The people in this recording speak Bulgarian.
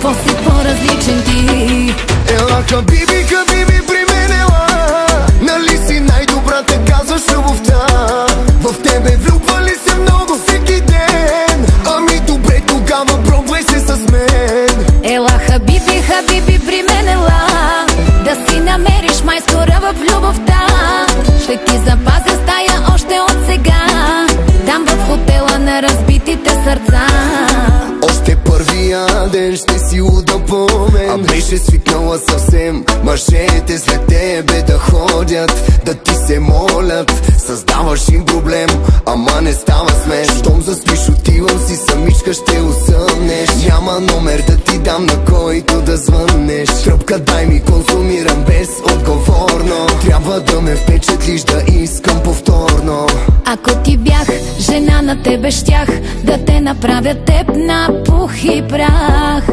по-си по-различен ти. Ела, хабиби, хабиби, при мен ела. Нали си най-добрата, казваш любовта. В тебе влюбвали се много всеки ден. Ами добре, тогава пробвай се с мен. Ела, хабиби, хабиби, при мен ела. Да си намериш майстора в любовта. Ще ти запазя стая още от сега. Дам в хотела на разбитите сърца. Още първия ден ще си луда по мен. А беше свикнала съвсем мъжете след тебе да ходят, да ти се молят. Създаваш им проблем, ама не става смеш. Щом заспиш, отивам си самичка, ще усъмнеш. Няма номер да ти дам, на който да звъннеш. Тръпка дай ми, консумирам безотговорно. Трябва да ме впечатлиш, да искам повторно. Ако ти бях жена, на тебе щях да те направя теб на пух и прах.